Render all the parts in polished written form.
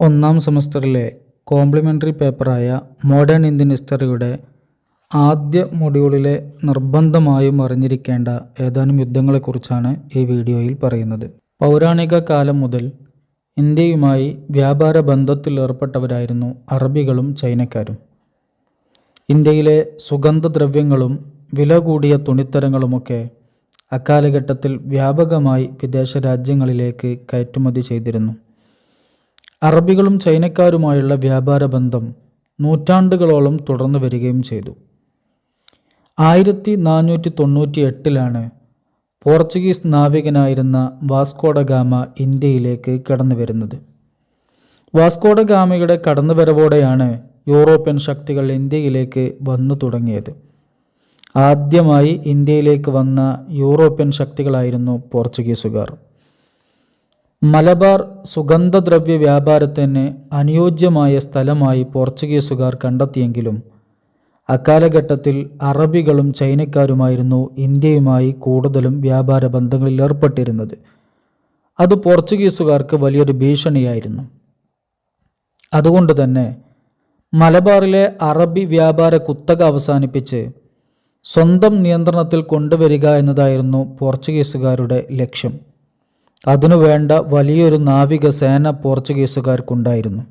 ഒന്നാം സെമസ്റ്ററിലെ complimentary പേപ്പറായ modern Indian ഹിസ്റ്ററിയുടെ ആദ്യ മൊഡ്യൂളിലെ നിർബന്ധമായും അറിഞ്ഞിരിക്കേണ്ട ഏതാനും യുദ്ധങ്ങളെക്കുറിച്ചാണ് ഈ വീഡിയോയിൽ പറയുന്നത്. പൗരാണിക കാലം മുതൽ ഇന്ത്യയുമായി വ്യാപാര ബന്ധത്തിലേർപ്പെട്ടവരായിരുന്നു അറബികളും ചൈനക്കാരും. ഇന്ത്യയിലെ സുഗന്ധദ്രവ്യങ്ങളും വില കൂടിയ തുണിത്തരങ്ങളുമൊക്കെ അക്കാലഘട്ടത്തിൽ വ്യാപകമായി വിദേശ രാജ്യങ്ങളിലേക്ക് കയറ്റുമതി ചെയ്തിരുന്നു. അറബികളും ചൈനക്കാരുമായുള്ള വ്യാപാര ബന്ധം നൂറ്റാണ്ടുകളോളം തുടർന്നു വരികയും ചെയ്തു. 1498 പോർച്ചുഗീസ് നാവികനായിരുന്ന വാസ്കോഡ ഗാമ ഇന്ത്യയിലേക്ക് കടന്നു വരുന്നത്. വാസ്കോഡ ഗാമയുടെ കടന്നുവരവോടെയാണ് യൂറോപ്യൻ ശക്തികൾ ഇന്ത്യയിലേക്ക് വന്നു തുടങ്ങിയത്. ആദ്യമായി ഇന്ത്യയിലേക്ക് വന്ന യൂറോപ്യൻ ശക്തികളായിരുന്നു പോർച്ചുഗീസുകാർ. മലബാർ സുഗന്ധദ്രവ്യ വ്യാപാരത്തിന് അനുയോജ്യമായ സ്ഥലമായി പോർച്ചുഗീസുകാർ കണ്ടെത്തിയെങ്കിലും അക്കാലഘട്ടത്തിൽ അറബികളും ചൈനക്കാരുമായിരുന്നു ഇന്ത്യയുമായി കൂടുതലും വ്യാപാര ബന്ധങ്ങളിൽ ഏർപ്പെട്ടിരുന്നത്. അത് പോർച്ചുഗീസുകാർക്ക് വലിയൊരു ഭീഷണിയായിരുന്നു. അതുകൊണ്ട് തന്നെ മലബാറിലെ അറബി വ്യാപാര കുത്തക അവസാനിപ്പിച്ച് സ്വന്തം നിയന്ത്രണത്തിൽ കൊണ്ടുവരിക എന്നതായിരുന്നു പോർച്ചുഗീസുകാരുടെ ലക്ഷ്യം. അതിനുവേണ്ട വലിയൊരു നാവിക സേന പോർച്ചുഗീസുകാർക്കുണ്ടായിരുന്നു.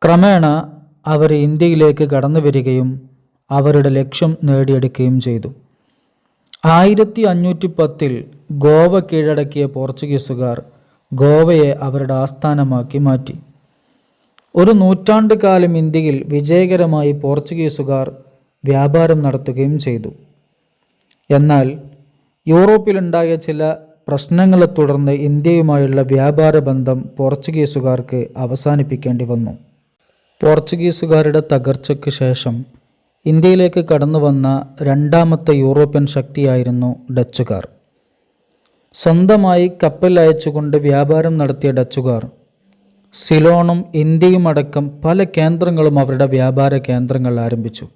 ക്രമേണ അവർ ഇന്ത്യയിലേക്ക് കടന്നു വരികയും അവരുടെ ലക്ഷ്യം നേടിയെടുക്കുകയും ചെയ്തു. 1510 ഗോവ കീഴടക്കിയ പോർച്ചുഗീസുകാർ ഗോവയെ അവരുടെ ആസ്ഥാനമാക്കി മാറ്റി. ഒരു നൂറ്റാണ്ട് കാലം ഇന്ത്യയിൽ വിജയകരമായി പോർച്ചുഗീസുകാർ വ്യാപാരം നടത്തുകയും ചെയ്തു. എന്നാൽ യൂറോപ്പിലുണ്ടായ ചില പ്രശ്നങ്ങളെ തുടർന്ന് ഇന്ത്യയുമായുള്ള വ്യാപാര ബന്ധം പോർച്ചുഗീസുകാർക്ക് അവസാനിപ്പിക്കേണ്ടി വന്നു. പോർച്ചുഗീസുകാരുടെ തകർച്ചയ്ക്ക് ശേഷം ഇന്ത്യയിലേക്ക് കടന്നു വന്ന രണ്ടാമത്തെ യൂറോപ്യൻ ശക്തിയായിരുന്നു ഡച്ചുകാർ. സ്വന്തമായി കപ്പൽ അയച്ചുകൊണ്ട് വ്യാപാരം നടത്തിയ ഡച്ചുകാർ സിലോണും ഇന്ത്യയുമടക്കം പല കേന്ദ്രങ്ങളും അവരുടെ വ്യാപാര കേന്ദ്രങ്ങൾ ആരംഭിച്ചു.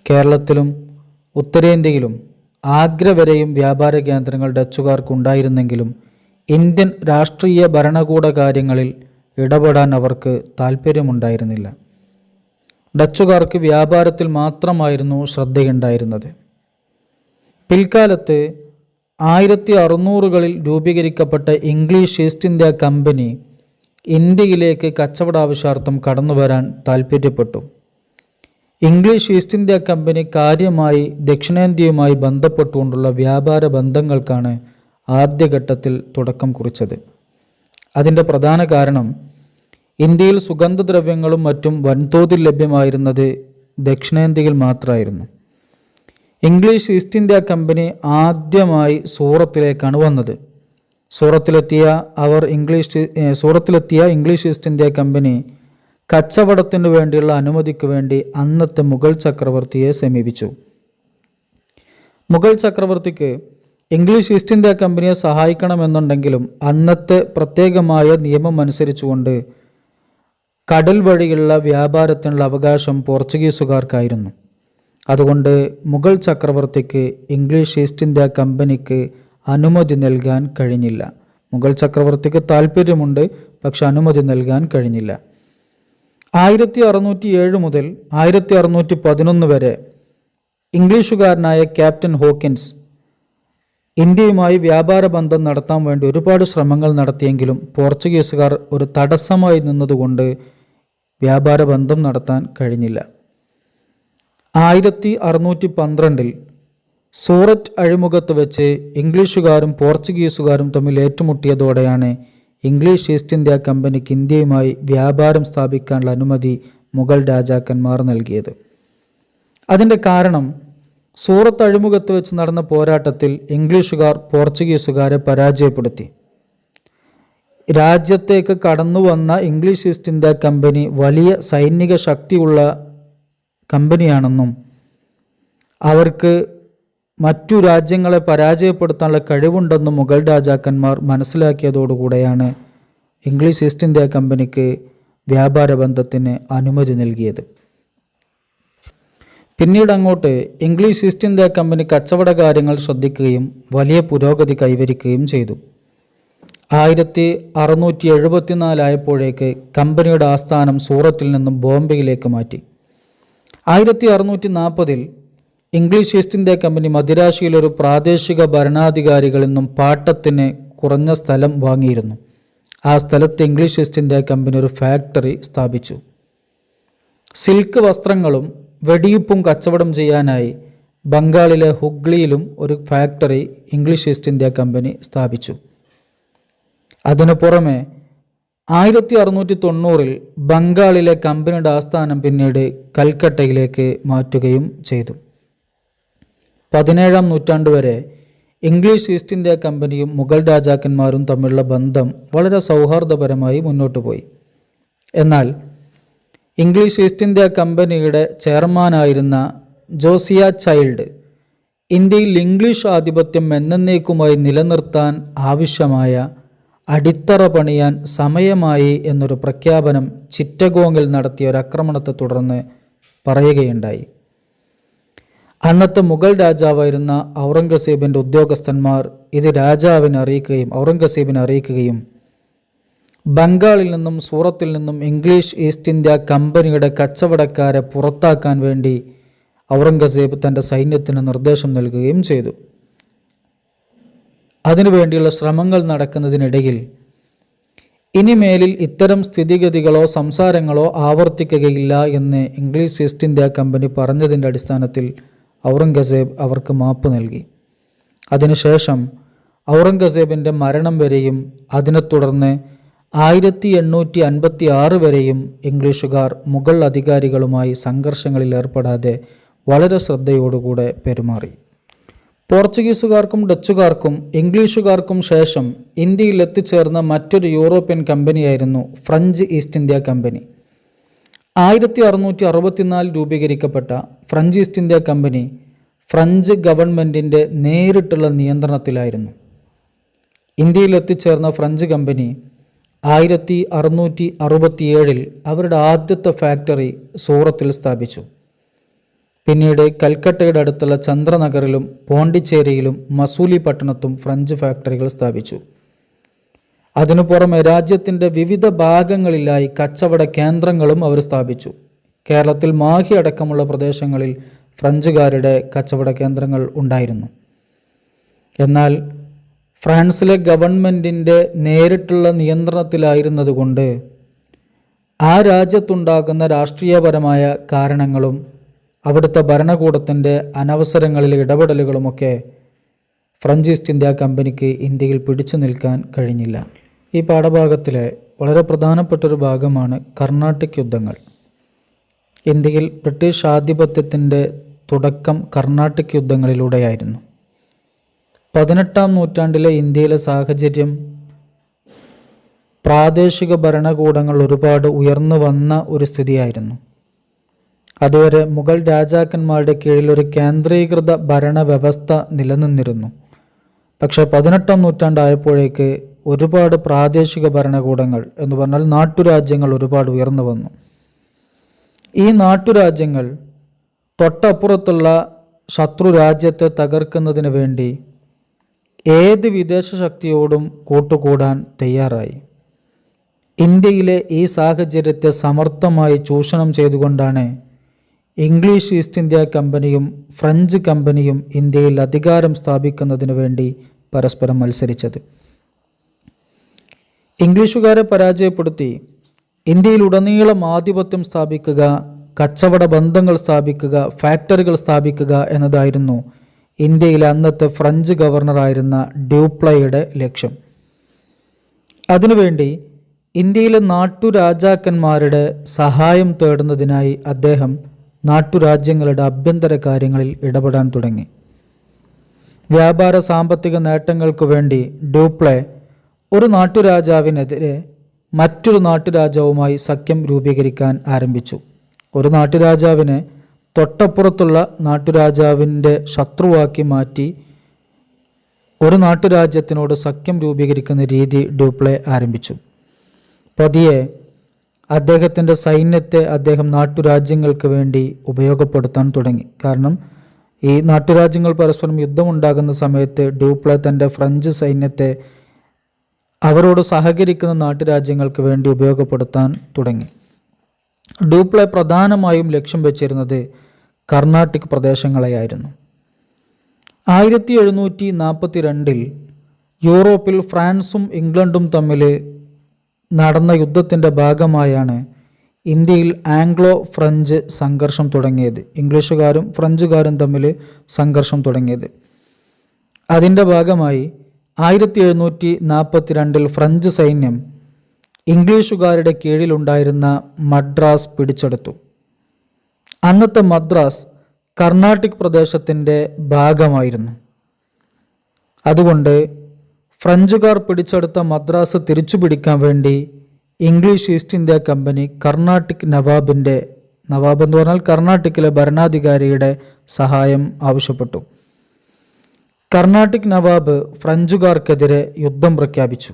കേരളത്തിലും ഉത്തരേന്ത്യയിലും ആഗ്ര വരെയും വ്യാപാര കേന്ദ്രങ്ങൾ ഡച്ചുകാർക്കുണ്ടായിരുന്നെങ്കിലും ഇന്ത്യൻ രാഷ്ട്രീയ ഭരണകൂട കാര്യങ്ങളിൽ ഇടപെടാൻ അവർക്ക് താൽപ്പര്യമുണ്ടായിരുന്നില്ല. ഡച്ചുകാർക്ക് വ്യാപാരത്തിൽ മാത്രമായിരുന്നു ശ്രദ്ധയുണ്ടായിരുന്നത്. പിൽക്കാലത്ത് 1600കളിൽ രൂപീകരിക്കപ്പെട്ട ഇംഗ്ലീഷ് ഈസ്റ്റ് ഇന്ത്യ കമ്പനി ഇന്ത്യയിലേക്ക് കച്ചവടാവശ്യാർത്ഥം കടന്നുവരാൻ താൽപ്പര്യപ്പെട്ടു. ഇംഗ്ലീഷ് ഈസ്റ്റ് ഇന്ത്യ കമ്പനി കാര്യമായി ദക്ഷിണേന്ത്യയുമായി ബന്ധപ്പെട്ടുകൊണ്ടുള്ള വ്യാപാര ബന്ധങ്ങൾക്കാണ് ആദ്യഘട്ടത്തിൽ തുടക്കം കുറിച്ചത്. അതിൻ്റെ പ്രധാന കാരണം ഇന്ത്യയിൽ സുഗന്ധദ്രവ്യങ്ങളും മറ്റും വൻതോതിൽ ലഭ്യമായിരുന്നത് ദക്ഷിണേന്ത്യയിൽ മാത്രമായിരുന്നു. ഇംഗ്ലീഷ് ഈസ്റ്റ് ഇന്ത്യ കമ്പനി ആദ്യമായി സൂറത്തിലേക്കാണ് വന്നത്. സൂറത്തിലെത്തിയ ഇംഗ്ലീഷ് ഈസ്റ്റ് ഇന്ത്യ കമ്പനി കച്ചവടത്തിനു വേണ്ടിയുള്ള അനുമതിക്ക് വേണ്ടി അന്നത്തെ മുഗൾ ചക്രവർത്തിയെ സമീപിച്ചു. മുഗൾ ചക്രവർത്തിക്ക് ഇംഗ്ലീഷ് ഈസ്റ്റ് ഇന്ത്യ കമ്പനിയെ സഹായിക്കണമെന്നുണ്ടെങ്കിലും അന്നത്തെ പ്രത്യേകമായ നിയമം അനുസരിച്ചുകൊണ്ട് കടൽ വഴിയുള്ള വ്യാപാരത്തിനുള്ള അവകാശം പോർച്ചുഗീസുകാർക്കായിരുന്നു. അതുകൊണ്ട് മുഗൾ ചക്രവർത്തിക്ക് ഇംഗ്ലീഷ് ഈസ്റ്റ് ഇന്ത്യ കമ്പനിക്ക് അനുമതി നൽകാൻ കഴിഞ്ഞില്ല. മുഗൾ ചക്രവർത്തിക്ക് താല്പര്യമുണ്ട്, പക്ഷെ അനുമതി നൽകാൻ കഴിഞ്ഞില്ല. 1607 മുതൽ 1611 വരെ ഇംഗ്ലീഷുകാരനായ ക്യാപ്റ്റൻ ഹോക്കിൻസ് ഇന്ത്യയുമായി വ്യാപാര ബന്ധം നടത്താൻ വേണ്ടി ഒരുപാട് ശ്രമങ്ങൾ നടത്തിയെങ്കിലും പോർച്ചുഗീസുകാർ ഒരു തടസ്സമായി നിന്നതുകൊണ്ട് വ്യാപാര ബന്ധം നടത്താൻ കഴിഞ്ഞില്ല. 1612 സൂററ്റ് അഴിമുഖത്ത് വെച്ച് ഇംഗ്ലീഷുകാരും പോർച്ചുഗീസുകാരും തമ്മിൽ ഏറ്റുമുട്ടിയതോടെയാണ് ഇംഗ്ലീഷ് ഈസ്റ്റ് ഇന്ത്യ കമ്പനിക്ക് ഇന്ത്യയുമായി വ്യാപാരം സ്ഥാപിക്കാനുള്ള അനുമതി മുഗൾ രാജാക്കന്മാർ നൽകിയത്. അതിൻ്റെ കാരണം സൂറത്ത് അഴിമുഖത്ത് വെച്ച് നടന്ന പോരാട്ടത്തിൽ ഇംഗ്ലീഷുകാർ പോർച്ചുഗീസുകാരെ പരാജയപ്പെടുത്തി. രാജ്യത്തേക്ക് കടന്നു വന്ന ഇംഗ്ലീഷ് ഈസ്റ്റ് ഇന്ത്യ കമ്പനി വലിയ സൈനിക ശക്തിയുള്ള കമ്പനിയാണെന്നും അവർക്ക് മറ്റു രാജ്യങ്ങളെ പരാജയപ്പെടുത്താനുള്ള കഴിവുണ്ടെന്നും മുഗൾ രാജാക്കന്മാർ മനസ്സിലാക്കിയതോടുകൂടെയാണ് ഇംഗ്ലീഷ് ഈസ്റ്റ് ഇന്ത്യ കമ്പനിക്ക് വ്യാപാര ബന്ധത്തിന് അനുമതി നൽകിയത്. പിന്നീട് അങ്ങോട്ട് ഇംഗ്ലീഷ് ഈസ്റ്റ് ഇന്ത്യ കമ്പനി കച്ചവട കാര്യങ്ങൾ ശ്രദ്ധിക്കുകയും വലിയ പുരോഗതി കൈവരിക്കുകയും ചെയ്തു. 1674 കമ്പനിയുടെ ആസ്ഥാനം സൂറത്തിൽ നിന്നും ബോംബെയിലേക്ക് മാറ്റി. 1640 ഇംഗ്ലീഷ് ഈസ്റ്റ് ഇന്ത്യ കമ്പനി മദിരാശിയിലൊരു പ്രാദേശിക ഭരണാധികാരികളിൽ നിന്നും പാട്ടത്തിന് കുറഞ്ഞ സ്ഥലം വാങ്ങിയിരുന്നു. ആ സ്ഥലത്ത് ഇംഗ്ലീഷ് ഈസ്റ്റ് ഇന്ത്യ കമ്പനി ഒരു ഫാക്ടറി സ്ഥാപിച്ചു. സിൽക്ക് വസ്ത്രങ്ങളും വെടിയുപ്പും കച്ചവടം ചെയ്യാനായി ബംഗാളിലെ ഹുഗ്ലിയിലും ഒരു factory English East India company സ്ഥാപിച്ചു. അതിനു പുറമെ 1690 ബംഗാളിലെ കമ്പനിയുടെ ആസ്ഥാനം പിന്നീട് കൽക്കട്ടയിലേക്ക് മാറ്റുകയും ചെയ്തു. 17-ാം നൂറ്റാണ്ട് വരെ ഇംഗ്ലീഷ് ഈസ്റ്റ് ഇന്ത്യ കമ്പനിയും മുഗൾ രാജാക്കന്മാരും തമ്മിലുള്ള ബന്ധം വളരെ സൗഹാർദ്ദപരമായി മുന്നോട്ട് പോയി. എന്നാൽ ഇംഗ്ലീഷ് ഈസ്റ്റ് ഇന്ത്യ കമ്പനിയുടെ ചെയർമാനായിരുന്ന ജോസിയ ചൈൽഡ് ഇന്ത്യയിൽ ഇംഗ്ലീഷ് ആധിപത്യം എന്നേക്കുമായി നിലനിർത്താൻ ആവശ്യമായ അടിത്തറ പണിയാൻ സമയമായി എന്നൊരു പ്രഖ്യാപനം ചിറ്റഗോങ്ങിൽ നടത്തിയ ഒരു ആക്രമണത്തെ തുടർന്ന് പറയുകയുണ്ടായി. അന്നത്തെ മുഗൾ രാജാവായിരുന്ന ഔറംഗസേബിൻ്റെ ഉദ്യോഗസ്ഥന്മാർ ഇത് ഔറംഗസേബിനെ അറിയിക്കുകയും ബംഗാളിൽ നിന്നും സൂറത്തിൽ നിന്നും ഇംഗ്ലീഷ് ഈസ്റ്റ് ഇന്ത്യ കമ്പനിയുടെ കച്ചവടക്കാരെ പുറത്താക്കാൻ വേണ്ടി ഔറംഗസേബ് തൻ്റെ സൈന്യത്തിന് നിർദ്ദേശം നൽകുകയും ചെയ്തു. അതിനുവേണ്ടിയുള്ള ശ്രമങ്ങൾ നടക്കുന്നതിനിടയിൽ ഇനിമേലിൽ ഇത്തരം സ്ഥിതിഗതികളോ സംസാരങ്ങളോ ആവർത്തിക്കുകയില്ല എന്ന് ഇംഗ്ലീഷ് ഈസ്റ്റ് ഇന്ത്യ കമ്പനി പറഞ്ഞതിൻ്റെ അടിസ്ഥാനത്തിൽ ഔറംഗസേബ് അവർക്ക് മാപ്പ് നൽകി. അതിനുശേഷം ഔറംഗസേബിൻ്റെ മരണം വരെയും അതിനെ തുടർന്ന് 1856 വരെയും ഇംഗ്ലീഷുകാർ മുഗൾ അധികാരികളുമായി സംഘർഷങ്ങളിൽ ഏർപ്പെടാതെ വളരെ ശ്രദ്ധയോടുകൂടെ പെരുമാറി. പോർച്ചുഗീസുകാർക്കും ഡച്ചുകാർക്കും ഇംഗ്ലീഷുകാർക്കും ശേഷം ഇന്ത്യയിൽ എത്തിച്ചേർന്ന മറ്റൊരു യൂറോപ്യൻ കമ്പനിയായിരുന്നു ഫ്രഞ്ച് ഈസ്റ്റ് ഇന്ത്യ കമ്പനി. 1664 രൂപീകരിക്കപ്പെട്ട French East India company French ഗവൺമെൻറ്റിൻ്റെ നേരിട്ടുള്ള നിയന്ത്രണത്തിലായിരുന്നു. ഇന്ത്യയിൽ എത്തിച്ചേർന്ന ഫ്രഞ്ച് കമ്പനി 1667 അവരുടെ ആദ്യത്തെ ഫാക്ടറി സൂറത്തിൽ സ്ഥാപിച്ചു. പിന്നീട് കൽക്കട്ടയുടെ അടുത്തുള്ള ചന്ദ്രനഗറിലും പോണ്ടിച്ചേരിയിലും മസൂലി പട്ടണത്തും ഫ്രഞ്ച് ഫാക്ടറികൾ സ്ഥാപിച്ചു. അതിനു പുറമെ രാജ്യത്തിൻ്റെ വിവിധ ഭാഗങ്ങളിലായി കച്ചവട കേന്ദ്രങ്ങളും അവർ സ്ഥാപിച്ചു. കേരളത്തിൽ മാഹി അടക്കമുള്ള പ്രദേശങ്ങളിൽ ഫ്രഞ്ചുകാരുടെ കച്ചവട കേന്ദ്രങ്ങൾ ഉണ്ടായിരുന്നു. എന്നാൽ ഫ്രാൻസിലെ ഗവൺമെൻറ്റിൻ്റെ നേരിട്ടുള്ള നിയന്ത്രണത്തിലായിരുന്നതുകൊണ്ട് ആ രാജ്യത്തുണ്ടാകുന്ന രാഷ്ട്രീയപരമായ കാരണങ്ങളും അവിടുത്തെ ഭരണകൂടത്തിൻ്റെ അനവസരങ്ങളിലെ ഇടപെടലുകളുമൊക്കെ ഫ്രഞ്ച് ഈസ്റ്റ് ഇന്ത്യ കമ്പനിക്ക് ഇന്ത്യയിൽ പിടിച്ചു നിൽക്കാൻ കഴിഞ്ഞില്ല. ഈ പാഠഭാഗത്തിലെ വളരെ പ്രധാനപ്പെട്ടൊരു ഭാഗമാണ് കർണാട്ടിക് യുദ്ധങ്ങൾ. ഇന്ത്യയിൽ ബ്രിട്ടീഷ് ആധിപത്യത്തിൻ്റെ തുടക്കം കർണാട്ടിക് യുദ്ധങ്ങളിലൂടെയായിരുന്നു. 18-ാം നൂറ്റാണ്ടിലെ ഇന്ത്യയിലെ സാഹചര്യം പ്രാദേശിക ഭരണകൂടങ്ങൾ ഒരുപാട് ഉയർന്നു വന്ന ഒരു സ്ഥിതിയായിരുന്നു. അതുവരെ മുഗൾ രാജാക്കന്മാരുടെ കീഴിൽ ഒരു കേന്ദ്രീകൃത ഭരണവ്യവസ്ഥ നിലനിന്നിരുന്നു. പക്ഷേ 18-ാം നൂറ്റാണ്ടായപ്പോഴേക്ക് ഒരുപാട് പ്രാദേശിക ഭരണകൂടങ്ങൾ എന്ന് പറഞ്ഞാൽ നാട്ടുരാജ്യങ്ങൾ ഒരുപാട് ഉയർന്നു വന്നു. ഈ നാട്ടുരാജ്യങ്ങൾ തൊട്ടപ്പുറത്തുള്ള ശത്രു രാജ്യത്തെ തകർക്കുന്നതിന് വേണ്ടി ഏത് വിദേശ ശക്തിയോടും കൂട്ടുകൂടാൻ തയ്യാറായി. ഇന്ത്യയിലെ ഈ സാഹചര്യത്തെ സമർത്ഥമായി ചൂഷണം ചെയ്തുകൊണ്ടാണ് ഇംഗ്ലീഷ് ഈസ്റ്റ് ഇന്ത്യ കമ്പനിയും ഫ്രഞ്ച് കമ്പനിയും ഇന്ത്യയിൽ അധികാരം സ്ഥാപിക്കുന്നതിന് വേണ്ടി പരസ്പരം മത്സരിച്ചത്. ഇംഗ്ലീഷുകാരെ പരാജയപ്പെടുത്തി ഇന്ത്യയിലുടനീളം ആധിപത്യം സ്ഥാപിക്കുക, കച്ചവട ബന്ധങ്ങൾ സ്ഥാപിക്കുക, ഫാക്ടറികൾ സ്ഥാപിക്കുക എന്നതായിരുന്നു ഇന്ത്യയിലെ അന്നത്തെ ഫ്രഞ്ച് ഗവർണറായിരുന്ന ഡ്യൂപ്ലയുടെ ലക്ഷ്യം. അതിനുവേണ്ടി ഇന്ത്യയിലെ നാട്ടുരാജാക്കന്മാരുടെ സഹായം തേടുന്നതിനായി അദ്ദേഹം നാട്ടുരാജ്യങ്ങളുടെ ആഭ്യന്തര കാര്യങ്ങളിൽ ഇടപെടാൻ തുടങ്ങി. വ്യാപാര സാമ്പത്തിക നേട്ടങ്ങൾക്കു വേണ്ടി ഡ്യൂപ്ലെ ഒരു നാട്ടുരാജാവിനെതിരെ മറ്റൊരു നാട്ടുരാജാവുമായി സഖ്യം രൂപീകരിക്കാൻ ആരംഭിച്ചു. ഒരു നാട്ടുരാജാവിനെ തൊട്ടപ്പുറത്തുള്ള നാട്ടുരാജാവിൻ്റെ ശത്രുവാക്കി മാറ്റി ഒരു നാട്ടുരാജ്യത്തിനോട് സഖ്യം രൂപീകരിക്കുന്ന രീതി ഡ്യൂപ്ലെ ആരംഭിച്ചു. പതിയെ അദ്ദേഹത്തിൻ്റെ സൈന്യത്തെ അദ്ദേഹം നാട്ടുരാജ്യങ്ങൾക്ക് വേണ്ടി ഉപയോഗപ്പെടുത്താൻ തുടങ്ങി. കാരണം ഈ നാട്ടുരാജ്യങ്ങൾ പരസ്പരം യുദ്ധമുണ്ടാകുന്ന സമയത്ത് ഡ്യൂപ്ലെ തൻ്റെ ഫ്രഞ്ച് സൈന്യത്തെ അവരോട് സഹകരിക്കുന്ന നാട്ടുരാജ്യങ്ങൾക്ക് വേണ്ടി ഉപയോഗപ്പെടുത്താൻ തുടങ്ങി. ഡ്യൂപ്ലെ പ്രധാനമായും ലക്ഷ്യം വെച്ചിരുന്നത് കർണാട്ടിക് പ്രദേശങ്ങളെയായിരുന്നു. 1742 യൂറോപ്പിൽ ഫ്രാൻസും ഇംഗ്ലണ്ടും തമ്മിൽ നടന്ന യുദ്ധത്തിൻ്റെ ഭാഗമായാണ് ഇന്ത്യയിൽ ആംഗ്ലോ ഫ്രഞ്ച് സംഘർഷം തുടങ്ങിയത്. ഇംഗ്ലീഷുകാരും ഫ്രഞ്ചുകാരും തമ്മിൽ സംഘർഷം തുടങ്ങിയത്. അതിൻ്റെ ഭാഗമായി 1742 ഫ്രഞ്ച് സൈന്യം ഇംഗ്ലീഷുകാരുടെ കീഴിലുണ്ടായിരുന്ന മദ്രാസ് പിടിച്ചെടുത്തു. അന്നത്തെ മദ്രാസ് കർണാട്ടിക് പ്രദേശത്തിൻ്റെ ഭാഗമായിരുന്നു. അതുകൊണ്ട് ഫ്രഞ്ചുകാർ പിടിച്ചെടുത്ത മദ്രാസ് തിരിച്ചു പിടിക്കാൻ വേണ്ടി English East India company Carnatic Nawab എന്ന് പറഞ്ഞാൽ കർണാട്ടിക്കിലെ ഭരണാധികാരിയുടെ സഹായം ആവശ്യപ്പെട്ടു. കർണാട്ടിക് നവാബ് ഫ്രഞ്ചുകാർക്കെതിരെ യുദ്ധം പ്രഖ്യാപിച്ചു.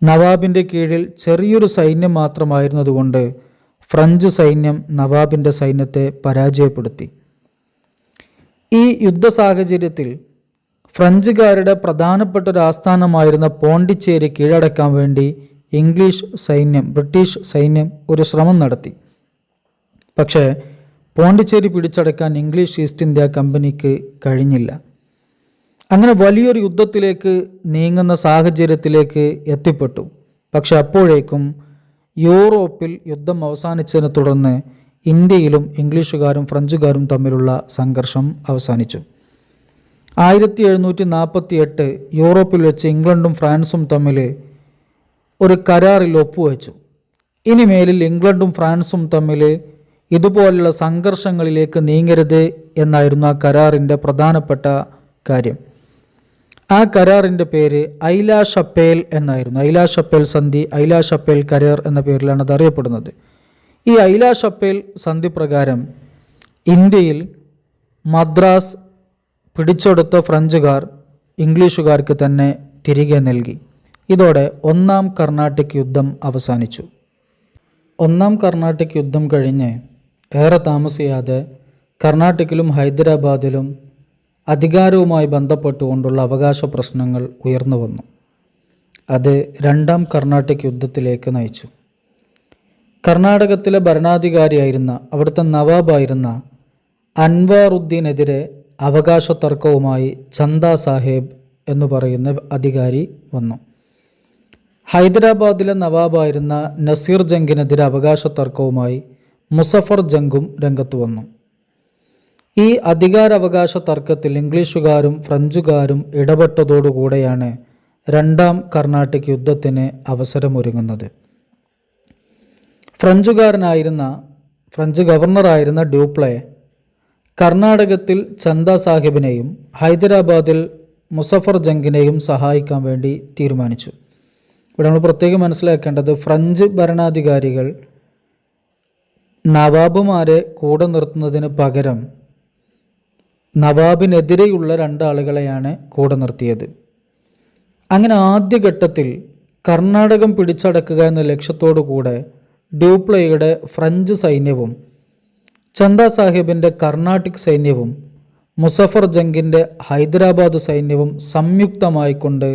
നവാബിൻ്റെ കീഴിൽ ചെറിയൊരു സൈന്യം മാത്രമായിരുന്നതുകൊണ്ട് ഫ്രഞ്ച് സൈന്യം നവാബിൻ്റെ സൈന്യത്തെ പരാജയപ്പെടുത്തി. ഈ യുദ്ധ സാഹചര്യത്തിൽ ഫ്രഞ്ചുകാരുടെ പ്രധാനപ്പെട്ട ഒരു ആസ്ഥാനമായിരുന്ന പോണ്ടിച്ചേരി കീഴടക്കാൻ വേണ്ടി ബ്രിട്ടീഷ് സൈന്യം ഒരു ശ്രമം നടത്തി. പക്ഷേ പോണ്ടിച്ചേരി പിടിച്ചടക്കാൻ ഇംഗ്ലീഷ് ഈസ്റ്റ് ഇന്ത്യ കമ്പനിക്ക് കഴിഞ്ഞില്ല. അങ്ങനെ വലിയൊരു യുദ്ധത്തിലേക്ക് നീങ്ങുന്ന സാഹചര്യത്തിലേക്ക് എത്തിപ്പെട്ടു. പക്ഷെ അപ്പോഴേക്കും യൂറോപ്പിൽ യുദ്ധം അവസാനിച്ചതിനെ തുടർന്ന് ഇന്ത്യയിലും ഇംഗ്ലീഷുകാരും ഫ്രഞ്ചുകാരും തമ്മിലുള്ള സംഘർഷം അവസാനിച്ചു. 1748 യൂറോപ്പിൽ വെച്ച് ഇംഗ്ലണ്ടും ഫ്രാൻസും തമ്മിൽ ഒരു കരാറിൽ ഒപ്പുവെച്ചു. ഇനിമേലിൽ ഇംഗ്ലണ്ടും ഫ്രാൻസും തമ്മിൽ ഇതുപോലുള്ള സംഘർഷങ്ങളിലേക്ക് നീങ്ങരുത് എന്നായിരുന്നു ആ കരാറിൻ്റെ പ്രധാനപ്പെട്ട കാര്യം. ആ കരാറിൻ്റെ പേര് ഐല ഷപ്പേൽ എന്നായിരുന്നു. ഐല ഷപ്പേൽ സന്ധി, ഐല ഷപ്പേൽ കരാർ എന്ന പേരിലാണ് അത് അറിയപ്പെടുന്നത്. ഈ ഐല ഷപ്പേൽ സന്ധി പ്രകാരം ഇന്ത്യയിൽ മദ്രാസ് പിടിച്ചെടുത്ത ഫ്രഞ്ചുകാർ ഇംഗ്ലീഷുകാർക്ക് തന്നെ തിരികെ നൽകി. ഇതോടെ ഒന്നാം കർണാട്ടിക് യുദ്ധം അവസാനിച്ചു. ഒന്നാം കർണാട്ടിക് യുദ്ധം കഴിഞ്ഞ് ഏറെ താമസിയാതെ കർണാട്ടിക്കിലും ഹൈദരാബാദിലും അധികാരവുമായി ബന്ധപ്പെട്ടുകൊണ്ടുള്ള അവകാശ പ്രശ്നങ്ങൾ ഉയർന്നു വന്നു. അത് രണ്ടാം കർണാട്ടിക് യുദ്ധത്തിലേക്ക് നയിച്ചു. കർണാടകത്തിലെ ഭരണാധികാരിയായിരുന്ന അവിടുത്തെ നവാബായിരുന്ന അൻവാറുദ്ദീനെതിരെ അവകാശ തർക്കവുമായി ചന്ദ സാഹേബ് എന്ന് പറയുന്ന അധികാരി വന്നു. ഹൈദരാബാദിലെ നവാബായിരുന്ന നസീർ ജംഗിനെതിരെ അവകാശ തർക്കവുമായി മുസഫർ ജംഗും രംഗത്ത് വന്നു. ഈ അധികാരാവകാശ തർക്കത്തിൽ ഇംഗ്ലീഷുകാരും ഫ്രഞ്ചുകാരും ഇടപെട്ടതോടുകൂടെയാണ് രണ്ടാം കർണാട്ടിക് യുദ്ധത്തിന് അവസരമൊരുങ്ങുന്നത്. ഫ്രഞ്ച് ഗവർണറായിരുന്ന ഡ്യൂപ്ലെ കർണാടകത്തിൽ ചന്ദ സാഹിബിനെയും ഹൈദരാബാദിൽ മുസഫർ ജംഗിനെയും സഹായിക്കാൻ വേണ്ടി തീരുമാനിച്ചു. ഇവിടെ നമ്മൾ പ്രത്യേകം മനസ്സിലാക്കേണ്ടത് ഫ്രഞ്ച് ഭരണാധികാരികൾ നവാബുമാരെ കൂടെ നിർത്തുന്നതിന് പകരം നവാബിനെതിരെയുള്ള രണ്ടാളുകളെയാണ് കൂടെ നിർത്തിയത്. അങ്ങനെ ആദ്യഘട്ടത്തിൽ കർണാടകം പിടിച്ചടക്കുക എന്ന ലക്ഷ്യത്തോടു കൂടെ ഡ്യൂപ്ലെയുടെ ഫ്രഞ്ച് സൈന്യവും ചന്ദ സാഹിബിൻ്റെ കർണാട്ടിക് സൈന്യവും മുസഫർ ജംഗിൻ്റെ ഹൈദരാബാദ് സൈന്യവും സംയുക്തമായിക്കൊണ്ട്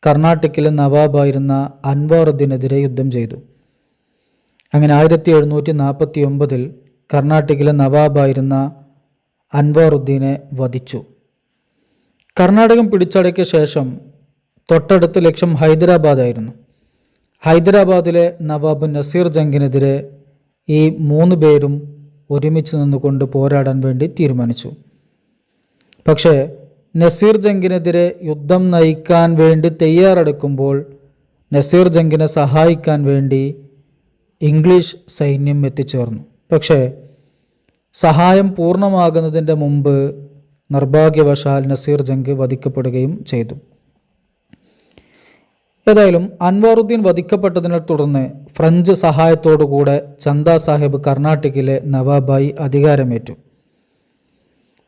കർണാട്ടിക്കിലെ നവാബായിരുന്ന അൻവാറുദ്ദീനെതിരെ യുദ്ധം ചെയ്തു. അങ്ങനെ 1749 കർണാട്ടിക്കിലെ നവാബായിരുന്ന അൻവാറുദ്ദീനെ വധിച്ചു. കർണാടകം പിടിച്ചടക്കിയ ശേഷം തൊട്ടടുത്ത ലക്ഷ്യം ഹൈദരാബാദായിരുന്നു. ഹൈദരാബാദിലെ നവാബ് നസീർ ജംഗിനെതിരെ ഈ 3 പേരും ഒരുമിച്ച് നിന്നുകൊണ്ട് പോരാടാൻ വേണ്ടി തീരുമാനിച്ചു. പക്ഷേ നസീർ ജംഗിനെതിരെ യുദ്ധം നയിക്കാൻ വേണ്ടി തയ്യാറെടുക്കുമ്പോൾ നസീർ ജംഗിനെ സഹായിക്കാൻ വേണ്ടി ഇംഗ്ലീഷ് സൈന്യം എത്തിച്ചേർന്നു. പക്ഷേ സഹായം പൂർണ്ണമാകുന്നതിൻ്റെ മുമ്പ് നിർഭാഗ്യവശാൽ നസീർ ജംഗ് വധിക്കപ്പെടുകയും ചെയ്തു. ഏതായാലും അൻവാറുദ്ദീൻ വധിക്കപ്പെട്ടതിനെ തുടർന്ന് ഫ്രഞ്ച് സഹായത്തോടുകൂടെ ചന്ദ സാഹിബ് കർണാട്ടിക്കിലെ നവാബായി അധികാരമേറ്റു.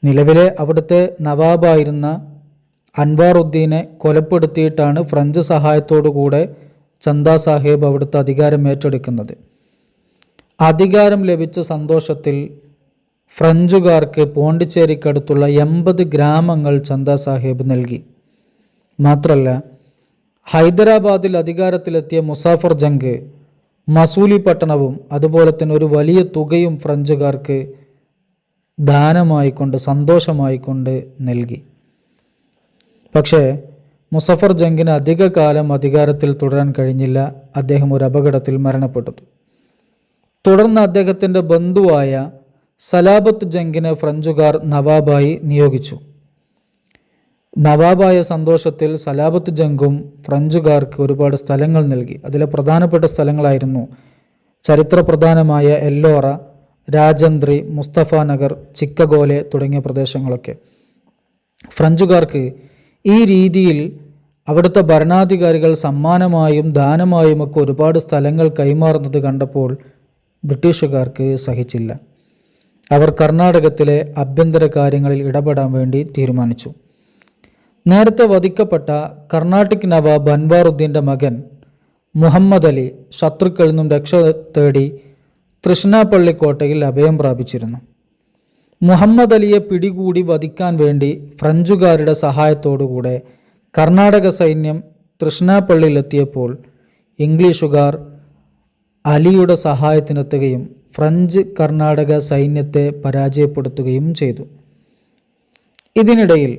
നിലവിലെ അവിടുത്തെ നവാബായിരുന്ന അൻവാറുദ്ദീനെ കൊലപ്പെടുത്തിയിട്ടാണ് ഫ്രഞ്ച് സഹായത്തോടുകൂടെ ചന്ദ സാഹിബ് അവിടുത്തെ അധികാരം ഏറ്റെടുക്കുന്നത്. അധികാരം ലഭിച്ച സന്തോഷത്തിൽ ഫ്രഞ്ചുകാർക്ക് പോണ്ടിച്ചേരിക്കടുത്തുള്ള 80 ഗ്രാമങ്ങൾ ചന്ദ സാഹിബ് നൽകി. മാത്രമല്ല ഹൈദരാബാദിൽ അധികാരത്തിലെത്തിയ മുസാഫർ ജംഗ് മസൂലി പട്ടണവും അതുപോലെ തന്നെ ഒരു വലിയ തുകയും ഫ്രഞ്ചുകാർക്ക് ദാനമായിക്കൊണ്ട് സന്തോഷമായിക്കൊണ്ട് നൽകി. പക്ഷേ മുസഫർ ജംഗിന് അധിക കാലം അധികാരത്തിൽ തുടരാൻ കഴിഞ്ഞില്ല. അദ്ദേഹം ഒരു അപകടത്തിൽ മരണപ്പെട്ടു. തുടർന്ന് അദ്ദേഹത്തിൻ്റെ ബന്ധുവായ സലാബത്ത് ജംഗിനെ ഫ്രഞ്ചുകാർ നവാബായി നിയോഗിച്ചു. നവാബായ സന്തോഷത്തിൽ സലാബത്ത് ജംഗും ഫ്രഞ്ചുകാർക്ക് ഒരുപാട് സ്ഥലങ്ങൾ നൽകി. അതിലെ പ്രധാനപ്പെട്ട സ്ഥലങ്ങളായിരുന്നു ചരിത്രപ്രധാനമായ എല്ലോറ, രാജന്ത്രി, മുസ്തഫ നഗർ, ചിക്കഗോലെ തുടങ്ങിയ പ്രദേശങ്ങളൊക്കെ. ഫ്രഞ്ചുകാർക്ക് ഈ രീതിയിൽ അവിടുത്തെ ഭരണാധികാരികൾ സമ്മാനമായും ദാനമായും ഒക്കെ ഒരുപാട് സ്ഥലങ്ങൾ കൈമാറുന്നത് കണ്ടപ്പോൾ ബ്രിട്ടീഷുകാർക്ക് സഹിച്ചില്ല. അവർ കർണാടകത്തിലെ ആഭ്യന്തര കാര്യങ്ങളിൽ ഇടപെടാൻ വേണ്ടി തീരുമാനിച്ചു. നേരത്തെ വധിക്കപ്പെട്ട കർണാട്ടിക് നവാബ് അൻവാറുദ്ദീൻ്റെ മകൻ മുഹമ്മദ് അലി ശത്രുക്കളിൽ നിന്നും രക്ഷ തേടി തൃശ്ശിനാപ്പള്ളി കോട്ടയിൽ അഭയം പ്രാപിച്ചിരുന്നു. മുഹമ്മദ് അലിയെ പിടികൂടി വധിക്കാൻ വേണ്ടി ഫ്രഞ്ചുകാരുടെ സഹായത്തോടുകൂടെ കർണാടക സൈന്യം തൃശ്ശിനാപ്പള്ളിയിലെത്തിയപ്പോൾ ഇംഗ്ലീഷുകാർ അലിയുടെ സഹായത്തിനെത്തുകയും ഫ്രഞ്ച് കർണാടക സൈന്യത്തെ പരാജയപ്പെടുത്തുകയും ചെയ്തു. ഇതിനിടയിൽ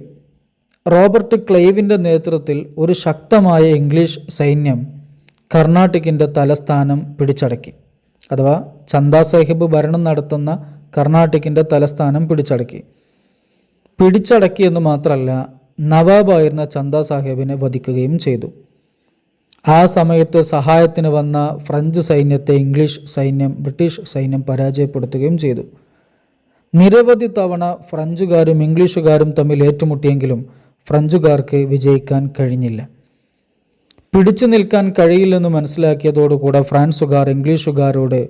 റോബർട്ട് ക്ലൈവിൻ്റെ നേതൃത്വത്തിൽ ഒരു ശക്തമായ ഇംഗ്ലീഷ് സൈന്യം കർണാട്ടിക്കിൻ്റെ തലസ്ഥാനം പിടിച്ചടക്കി. അഥവാ ചന്ദാ സാഹിബ് ഭരണം നടത്തുന്ന കർണാട്ടിക്കിൻ്റെ തലസ്ഥാനം പിടിച്ചടക്കിയെന്ന് മാത്രമല്ല, നവാബായിരുന്ന ചന്ദാ സാഹിബിനെ വധിക്കുകയും ചെയ്തു. ആ സമയത്ത് സഹായത്തിന് വന്ന ഫ്രഞ്ച് സൈന്യത്തെ ബ്രിട്ടീഷ് സൈന്യം പരാജയപ്പെടുത്തുകയും ചെയ്തു. നിരവധി തവണ ഫ്രഞ്ചുകാരും ഇംഗ്ലീഷുകാരും തമ്മിൽ ഏറ്റുമുട്ടിയെങ്കിലും ഫ്രഞ്ചുകാർക്ക് വിജയിക്കാൻ കഴിഞ്ഞില്ല. പിടിച്ചു നിൽക്കാൻ കഴിയില്ലെന്ന് മനസ്സിലാക്കിയതോടുകൂടെ ഫ്രാൻസുകാർ ഇംഗ്ലീഷുകാരോട്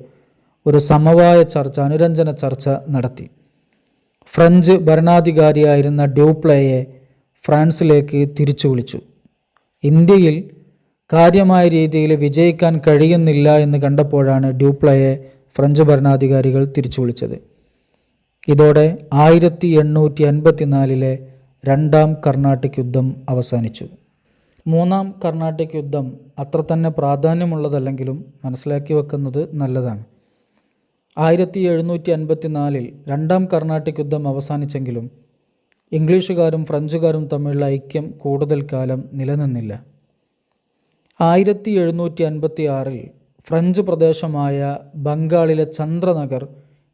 ഒരു സമവായ ചർച്ച, അനുരഞ്ജന ചർച്ച നടത്തി. ഫ്രഞ്ച് ഭരണാധികാരിയായിരുന്ന ഡ്യൂപ്ലേയെ ഫ്രാൻസിലേക്ക് തിരിച്ചു വിളിച്ചു. ഇന്ത്യയിൽ കാര്യമായ രീതിയിൽ വിജയിക്കാൻ കഴിയുന്നില്ല എന്ന് കണ്ടപ്പോഴാണ് ഡ്യൂപ്ലേയെ ഫ്രഞ്ച് ഭരണാധികാരികൾ തിരിച്ചു വിളിച്ചത്. ഇതോടെ 1854 രണ്ടാം കർണാട്ടിക് യുദ്ധം അവസാനിച്ചു. മൂന്നാം കർണാട്ടിക് യുദ്ധം അത്ര തന്നെ പ്രാധാന്യമുള്ളതല്ലെങ്കിലും മനസ്സിലാക്കി വെക്കുന്നത് നല്ലതാണ്. 1754 രണ്ടാം കർണാട്ടിക് യുദ്ധം അവസാനിച്ചെങ്കിലും ഇംഗ്ലീഷുകാരും ഫ്രഞ്ചുകാരും തമ്മിലുള്ള ഐക്യം കൂടുതൽ കാലം നിലനിന്നില്ല. 1756 ഫ്രഞ്ച് പ്രദേശമായ ബംഗാളിലെ ചന്ദ്രനഗർ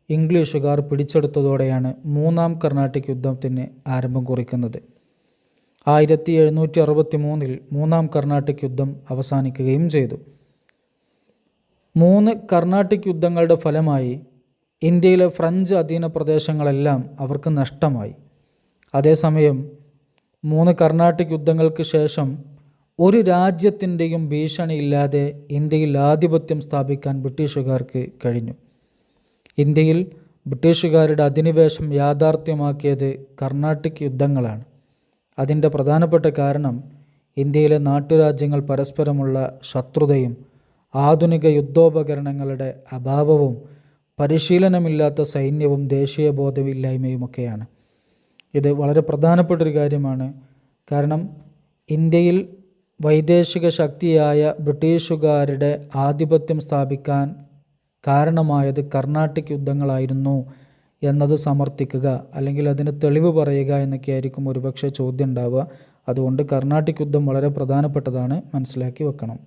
ഇംഗ്ലീഷുകാർ പിടിച്ചെടുത്തതോടെയാണ് മൂന്നാം കർണാട്ടിക് യുദ്ധത്തിന് ആരംഭം കുറിക്കുന്നത്. 1763 മൂന്നാം കർണാട്ടിക് യുദ്ധം അവസാനിക്കുകയും ചെയ്തു. 3 കർണാട്ടിക് യുദ്ധങ്ങളുടെ ഫലമായി ഇന്ത്യയിലെ ഫ്രഞ്ച് അധീന പ്രദേശങ്ങളെല്ലാം അവർക്ക് നഷ്ടമായി. അതേസമയം 3 കർണാട്ടിക് യുദ്ധങ്ങൾക്ക് ശേഷം ഒരു രാജ്യത്തിൻ്റെയും ഭീഷണിയില്ലാതെ ഇന്ത്യയിൽ ആധിപത്യം സ്ഥാപിക്കാൻ ബ്രിട്ടീഷുകാർക്ക് കഴിഞ്ഞു. ഇന്ത്യയിൽ ബ്രിട്ടീഷുകാരുടെ അധിനിവേശം യാഥാർത്ഥ്യമാക്കിയത് കർണാട്ടിക് യുദ്ധങ്ങളാണ്. അതിൻ്റെ പ്രധാനപ്പെട്ട കാരണം ഇന്ത്യയിലെ നാട്ടുരാജ്യങ്ങൾ പരസ്പരമുള്ള ശത്രുതയും ആധുനിക യുദ്ധോപകരണങ്ങളുടെ അഭാവവും പരിശീലനമില്ലാത്ത സൈന്യവും ദേശീയബോധമില്ലായ്മയുമൊക്കെയാണ്. ഇത് വളരെ പ്രധാനപ്പെട്ടൊരു കാര്യമാണ്. കാരണം ഇന്ത്യയിൽ വൈദേശിക ശക്തിയായ ബ്രിട്ടീഷുകാരുടെ ആധിപത്യം സ്ഥാപിക്കാൻ കാരണമായത് കർണാട്ടിക് യുദ്ധങ്ങളായിരുന്നു എന്നത് സമർത്ഥിക്കുക, അല്ലെങ്കിൽ അതിന് തെളിവ് പറയുക എന്നൊക്കെയായിരിക്കും ഒരുപക്ഷെ ചോദ്യം ഉണ്ടാവുക. അതുകൊണ്ട് കർണാട്ടിക് യുദ്ധം വളരെ പ്രധാനപ്പെട്ടതാണ്, മനസ്സിലാക്കി വെക്കണം.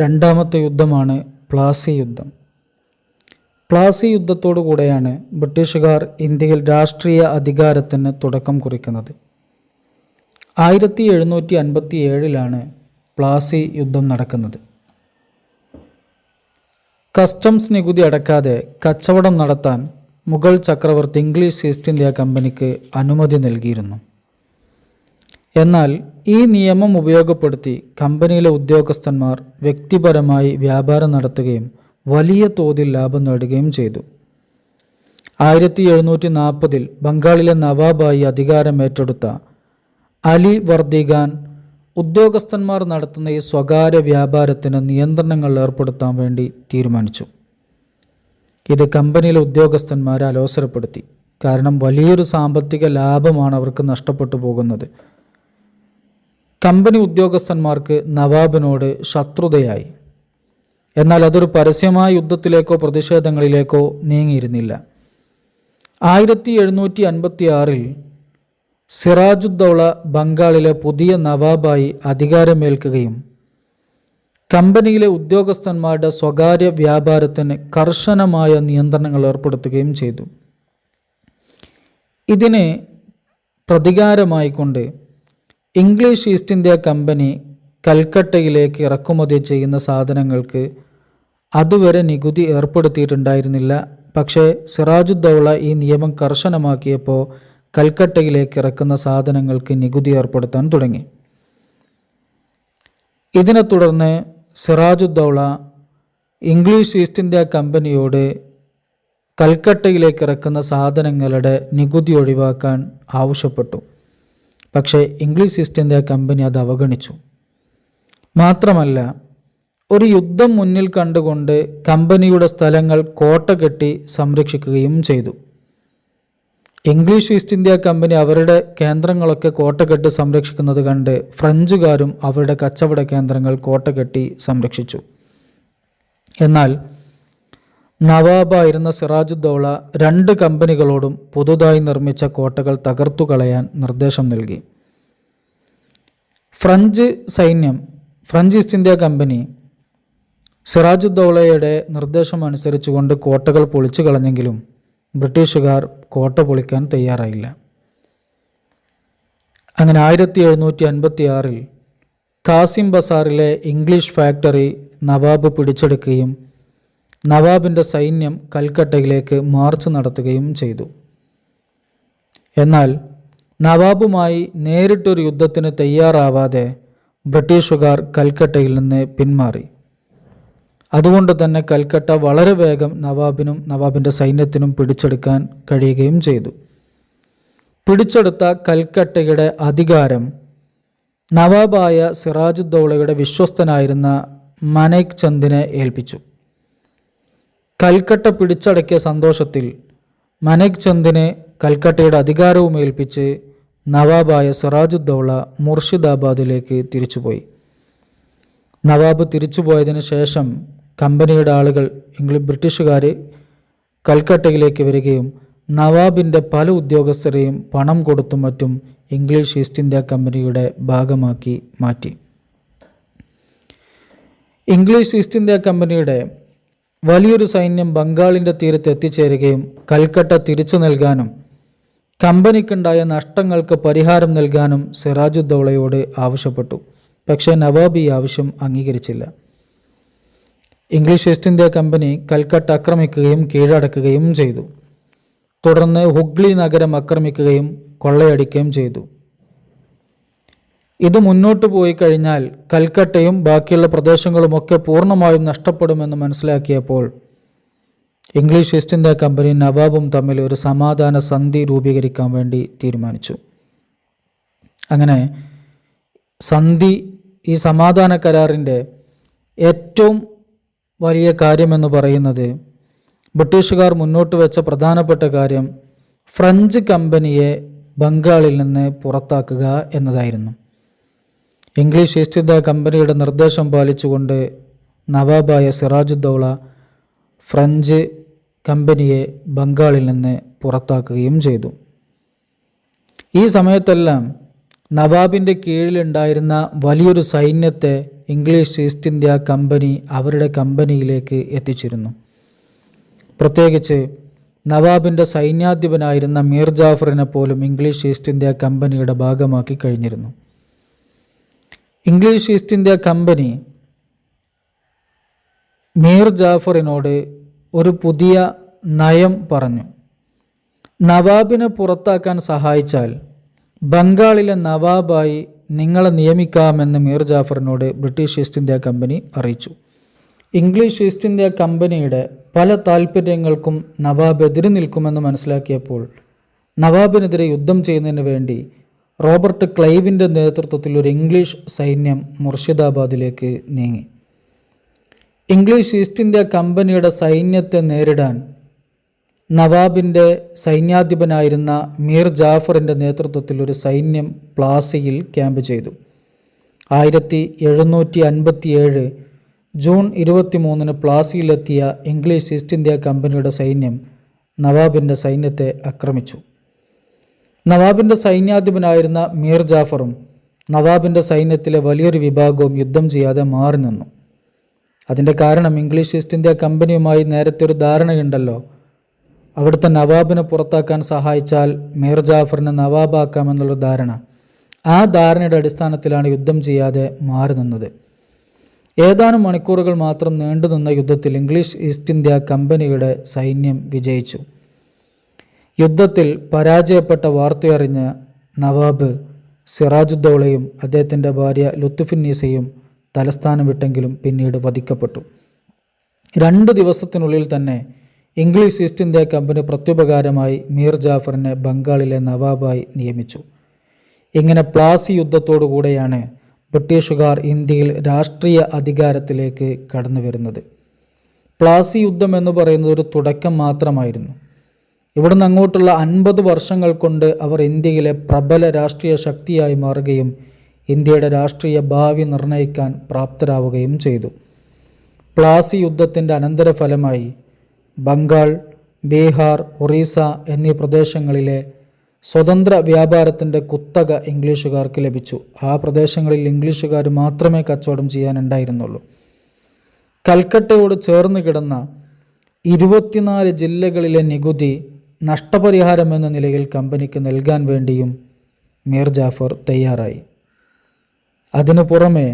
രണ്ടാമത്തെ യുദ്ധമാണ് പ്ലാസി യുദ്ധം. പ്ലാസി യുദ്ധത്തോടു കൂടെയാണ് ബ്രിട്ടീഷുകാർ ഇന്ത്യയിൽ രാഷ്ട്രീയ അധികാരത്തിന് തുടക്കം കുറിക്കുന്നത്. 1757 പ്ലാസി യുദ്ധം നടക്കുന്നത്. കസ്റ്റംസ് നികുതി അടക്കാതെ കച്ചവടം നടത്താൻ മുഗൾ ചക്രവർത്തി ഇംഗ്ലീഷ് ഈസ്റ്റ് ഇന്ത്യ കമ്പനിക്ക് അനുമതി നൽകിയിരുന്നു. എന്നാൽ ഈ നിയമം ഉപയോഗപ്പെടുത്തി കമ്പനിയിലെ ഉദ്യോഗസ്ഥന്മാർ വ്യക്തിപരമായി വ്യാപാരം നടത്തുകയും വലിയ തോതിൽ ലാഭം നേടുകയും ചെയ്തു. 1740 ബംഗാളിലെ നവാബായി അധികാരം ഏറ്റെടുത്ത അലി വർദി ഖാൻ ഉദ്യോഗസ്ഥന്മാർ നടത്തുന്ന ഈ സ്വകാര്യ വ്യാപാരത്തിന് നിയന്ത്രണങ്ങൾ ഏർപ്പെടുത്താൻ വേണ്ടി തീരുമാനിച്ചു. ഇത് കമ്പനിയിലെ ഉദ്യോഗസ്ഥന്മാരെ അലോസരപ്പെടുത്തി. കാരണം വലിയൊരു സാമ്പത്തിക ലാഭമാണ് അവർക്ക് നഷ്ടപ്പെട്ടു പോകുന്നത്. കമ്പനി ഉദ്യോഗസ്ഥന്മാർക്ക് നവാബിനോട് ശത്രുതയായി. എന്നാൽ അതൊരു പരസ്യമായ യുദ്ധത്തിലേക്കോ പ്രതിഷേധങ്ങളിലേക്കോ നീങ്ങിയിരുന്നില്ല. 1756 സിറാജുദ്ദൗള ബംഗാളിലെ പുതിയ നവാബായി അധികാരമേൽക്കുകയും കമ്പനിയിലെ ഉദ്യോഗസ്ഥന്മാരുടെ സ്വകാര്യ വ്യാപാരത്തിന് കർശനമായ നിയന്ത്രണങ്ങൾ ഏർപ്പെടുത്തുകയും ചെയ്തു. ഇതിന് പ്രതികാരമായിക്കൊണ്ട് ഇംഗ്ലീഷ് ഈസ്റ്റ് ഇന്ത്യ കമ്പനി കൽക്കട്ടയിലേക്ക് ഇറക്കുമതി ചെയ്യുന്ന സാധനങ്ങൾക്ക് അതുവരെ നികുതി ഏർപ്പെടുത്തിയിട്ടുണ്ടായിരുന്നില്ല. പക്ഷേ സിറാജുദ്ദൗള ഈ നിയമം കർശനമാക്കിയപ്പോൾ കൽക്കട്ടയിലേക്ക് ഇറക്കുന്ന സാധനങ്ങൾക്ക് നികുതി ഏർപ്പെടുത്താൻ തുടങ്ങി. ഇതിനെ തുടർന്ന് സിറാജുദ്ദൗള ഇംഗ്ലീഷ് ഈസ്റ്റ് ഇന്ത്യ കമ്പനിയോട് കൽക്കട്ടയിലേക്ക് ഇറക്കുന്ന സാധനങ്ങളുടെ നികുതി ഒഴിവാക്കാൻ ആവശ്യപ്പെട്ടു. പക്ഷേ ഇംഗ്ലീഷ് ഈസ്റ്റ് ഇന്ത്യ കമ്പനി അത് അവഗണിച്ചു. മാത്രമല്ല, ഒരു യുദ്ധം മുന്നിൽ കണ്ടുകൊണ്ട് കമ്പനിയുടെ സ്ഥലങ്ങൾ കോട്ട കെട്ടി സംരക്ഷിക്കുകയും ചെയ്തു. ഇംഗ്ലീഷ് ഈസ്റ്റ് ഇന്ത്യ കമ്പനി അവരുടെ കേന്ദ്രങ്ങളൊക്കെ കോട്ട കെട്ടി സംരക്ഷിക്കുന്നത് കണ്ട് ഫ്രഞ്ചുകാരും അവരുടെ കച്ചവട കേന്ദ്രങ്ങൾ കോട്ട കെട്ടി സംരക്ഷിച്ചു. എന്നാൽ നവാബായിരുന്ന സിറാജുദ്ദൗള 2 കമ്പനികളോടും പുതുതായി നിർമ്മിച്ച കോട്ടകൾ തകർത്തു കളയാൻ നിർദ്ദേശം നൽകി. ഫ്രഞ്ച് ഈസ്റ്റ് ഇന്ത്യ കമ്പനി സിറാജുദ്ദൗളയുടെ നിർദ്ദേശം അനുസരിച്ചുകൊണ്ട് കോട്ടകൾ പൊളിച്ചു കളഞ്ഞെങ്കിലും ബ്രിട്ടീഷുകാർ കോട്ട പൊളിക്കാൻ തയ്യാറായില്ല. അങ്ങനെ 1756 കാസിം ബസാറിലെ ഇംഗ്ലീഷ് ഫാക്ടറി നവാബ് പിടിച്ചെടുക്കുകയും നവാബിൻ്റെ സൈന്യം കൽക്കട്ടയിലേക്ക് മാർച്ച് നടത്തുകയും ചെയ്തു. എന്നാൽ നവാബുമായി നേരിട്ടൊരു യുദ്ധത്തിന് തയ്യാറാവാതെ ബ്രിട്ടീഷുകാർ കൽക്കട്ടയിൽ നിന്ന് പിന്മാറി. അതുകൊണ്ട് തന്നെ കൽക്കട്ട വളരെ വേഗം നവാബിനും നവാബിൻ്റെ സൈന്യത്തിനും പിടിച്ചെടുക്കാൻ കഴിയുകയും ചെയ്തു. പിടിച്ചെടുത്ത കൽക്കട്ടയുടെ അധികാരം നവാബായ സിറാജുദ്ദൗളയുടെ വിശ്വസ്തനായിരുന്ന മനേക് ചന്ദിനെ ഏൽപ്പിച്ചു. കൽക്കട്ട പിടിച്ചടക്കിയ സന്തോഷത്തിൽ മനേക് ചന്ദിനെ കൽക്കട്ടയുടെ അധികാരവും ഏൽപ്പിച്ച് നവാബായ സിറാജുദ്ദൗള മുർഷിദാബാദിലേക്ക് തിരിച്ചുപോയി. നവാബ് തിരിച്ചുപോയതിനു ശേഷം കമ്പനിയുടെ ആളുകൾ ബ്രിട്ടീഷുകാർ കൽക്കട്ടയിലേക്ക് വരികയും നവാബിൻ്റെ പല ഉദ്യോഗസ്ഥരെയും പണം കൊടുത്തും മറ്റും ഇംഗ്ലീഷ് ഈസ്റ്റ് ഇന്ത്യ കമ്പനിയുടെ ഭാഗമാക്കി മാറ്റി. ഇംഗ്ലീഷ് ഈസ്റ്റ് ഇന്ത്യ കമ്പനിയുടെ വലിയൊരു സൈന്യം ബംഗാളിൻ്റെ തീരത്ത് എത്തിച്ചേരുകയും കൽക്കട്ട തിരിച്ചു നൽകാനും കമ്പനിക്കുണ്ടായ നഷ്ടങ്ങൾക്ക് പരിഹാരം നൽകാനും സിറാജുദ്ദൗളയോട് ആവശ്യപ്പെട്ടു. പക്ഷേ നവാബ് ഈ ആവശ്യം അംഗീകരിച്ചില്ല. English East India company Calcutta ആക്രമിക്കുകയും കീഴടക്കുകയും ചെയ്തു. തുടർന്ന് ഹുഗ്ലി നഗരം ആക്രമിക്കുകയും കൊള്ളയടിക്കുകയും ചെയ്തു. ഇത് മുന്നോട്ട് പോയി കഴിഞ്ഞാൽ കൽക്കട്ടയും ബാക്കിയുള്ള പ്രദേശങ്ങളുമൊക്കെ പൂർണ്ണമായും നഷ്ടപ്പെടുമെന്ന് മനസ്സിലാക്കിയപ്പോൾ ഇംഗ്ലീഷ് ഈസ്റ്റ് ഇന്ത്യ കമ്പനി നവാബും തമ്മിൽ ഒരു സമാധാന സന്ധി രൂപീകരിക്കാൻ വേണ്ടി തീരുമാനിച്ചു. അങ്ങനെ ഈ സമാധാന കരാറിൻ്റെ ഏറ്റവും വലിയ കാര്യമെന്ന് പറയുന്നത് ബ്രിട്ടീഷുകാർ മുന്നോട്ട് വെച്ച പ്രധാനപ്പെട്ട കാര്യം ഫ്രഞ്ച് കമ്പനിയെ ബംഗാളിൽ നിന്ന് പുറത്താക്കുക എന്നതായിരുന്നു. ഇംഗ്ലീഷ് ഈസ്റ്റ് ഇന്ത്യ കമ്പനിയുടെ നിർദ്ദേശം പാലിച്ചുകൊണ്ട് നവാബായ സിറാജുദ്ദൗള ഫ്രഞ്ച് കമ്പനിയെ ബംഗാളിൽ നിന്ന് പുറത്താക്കുകയും ചെയ്തു. ഈ സമയത്തെല്ലാം നവാബിൻ്റെ കീഴിലുണ്ടായിരുന്ന വലിയൊരു സൈന്യത്തെ ഇംഗ്ലീഷ് ഈസ്റ്റ് ഇന്ത്യ കമ്പനി അവരുടെ കമ്പനിയിലേക്ക് എത്തിച്ചിരുന്നു. പ്രത്യേകിച്ച് നവാബിൻ്റെ സൈന്യാധിപനായിരുന്ന മീർ ജാഫറിനെ പോലും ഇംഗ്ലീഷ് ഈസ്റ്റ് ഇന്ത്യ കമ്പനിയുടെ ഭാഗമാക്കി കഴിഞ്ഞിരുന്നു. English East India company Mir ജാഫറിനോട് ഒരു പുതിയ നയം പറഞ്ഞു. നവാബിനെ പുറത്താക്കാൻ സഹായിച്ചാൽ ബംഗാളിലെ നവാബായി നിങ്ങളെ നിയമിക്കാമെന്ന് മീർ ജാഫറിനോട് ബ്രിട്ടീഷ് ഈസ്റ്റ് ഇന്ത്യ കമ്പനി അറിയിച്ചു. ഇംഗ്ലീഷ് ഈസ്റ്റ് ഇന്ത്യ കമ്പനിയുടെ പല താൽപ്പര്യങ്ങൾക്കും നവാബ് എതിര് നിൽക്കുമെന്ന് മനസ്സിലാക്കിയപ്പോൾ നവാബിനെതിരെ യുദ്ധം ചെയ്യുന്നതിന് വേണ്ടി റോബർട്ട് ക്ലൈവിൻ്റെ നേതൃത്വത്തിൽ ഒരു ഇംഗ്ലീഷ് സൈന്യം മുർഷിദാബാദിലേക്ക് നീങ്ങി. ഇംഗ്ലീഷ് ഈസ്റ്റ് ഇന്ത്യ കമ്പനിയുടെ സൈന്യത്തെ നേരിടാൻ നവാബിൻ്റെ സൈന്യാധിപനായിരുന്ന മീർ ജാഫറിൻ്റെ നേതൃത്വത്തിൽ ഒരു സൈന്യം പ്ലാസിയിൽ ക്യാമ്പ് ചെയ്തു. 1757 ജൂൺ 23 പ്ലാസിയിലെത്തിയ ഇംഗ്ലീഷ് ഈസ്റ്റ് ഇന്ത്യ കമ്പനിയുടെ സൈന്യം നവാബിൻ്റെ സൈന്യത്തെ ആക്രമിച്ചു. നവാബിൻ്റെ സൈന്യാധിപനായിരുന്ന മീർ ജാഫറും നവാബിൻ്റെ സൈന്യത്തിലെ വലിയൊരു വിഭാഗവും യുദ്ധം ചെയ്യാതെ മാറി നിന്നു. അതിൻ്റെ കാരണം ഇംഗ്ലീഷ് ഈസ്റ്റ് ഇന്ത്യ കമ്പനിയുമായി നേരത്തെ ഒരു ധാരണയുണ്ടല്ലോ. അവിടുത്തെ നവാബിനെ പുറത്താക്കാൻ സഹായിച്ചാൽ മീർ ജാഫറിനെ നവാബാക്കാമെന്നുള്ള ധാരണ. ആ ധാരണയുടെ അടിസ്ഥാനത്തിലാണ് യുദ്ധം ചെയ്യാതെ മാറി നിന്നത്. ഏതാനും മണിക്കൂറുകൾ മാത്രം നീണ്ടുനിന്ന യുദ്ധത്തിൽ ഇംഗ്ലീഷ് ഈസ്റ്റ് ഇന്ത്യ കമ്പനിയുടെ സൈന്യം വിജയിച്ചു. യുദ്ധത്തിൽ പരാജയപ്പെട്ട വാർത്തയറിഞ്ഞ നവാബ് സിറാജുദ്ദൗളയും അദ്ദേഹത്തിൻ്റെ ഭാര്യ ലുത്ഫുന്നീസയും തലസ്ഥാനം വിട്ടെങ്കിലും പിന്നീട് വധിക്കപ്പെട്ടു. 2 ദിവസത്തിനുള്ളിൽ തന്നെ ഇംഗ്ലീഷ് ഈസ്റ്റ് ഇന്ത്യ കമ്പനി പ്രത്യുപകാരമായി മീർ ജാഫറിനെ ബംഗാളിലെ നവാബായി നിയമിച്ചു. ഇങ്ങനെ പ്ലാസി യുദ്ധത്തോടുകൂടെയാണ് ബ്രിട്ടീഷുകാർ ഇന്ത്യയിൽ രാഷ്ട്രീയ അധികാരത്തിലേക്ക് കടന്നു വരുന്നത്. പ്ലാസി യുദ്ധം എന്ന് പറയുന്നത് ഒരു തുടക്കം മാത്രമായിരുന്നു. ഇവിടുന്ന് അങ്ങോട്ടുള്ള 50 വർഷങ്ങൾ കൊണ്ട് അവർ ഇന്ത്യയിലെ പ്രബല രാഷ്ട്രീയ ശക്തിയായി മാറുകയും ഇന്ത്യയുടെ രാഷ്ട്രീയ ഭാവി നിർണ്ണയിക്കാൻ പ്രാപ്തരാവുകയും ചെയ്തു. പ്ലാസി യുദ്ധത്തിൻ്റെ അനന്തരഫലമായി ബംഗാൾ, ബീഹാർ, ഒറീസ എന്നീ പ്രദേശങ്ങളിലെ സ്വതന്ത്ര വ്യാപാരത്തിൻ്റെ കുത്തക ഇംഗ്ലീഷുകാർക്ക് ലഭിച്ചു. ആ പ്രദേശങ്ങളിൽ ഇംഗ്ലീഷുകാർ മാത്രമേ കച്ചവടം ചെയ്യാനുണ്ടായിരുന്നുള്ളൂ. കൽക്കട്ടയോട് ചേർന്ന് കിടന്ന 24 ജില്ലകളിലെ നികുതി നഷ്ടപരിഹാരം എന്ന നിലയിൽ കമ്പനിക്ക് നൽകാൻ വേണ്ടിയും മീർ ജാഫർ തയ്യാറായി. അതിനു പുറമെ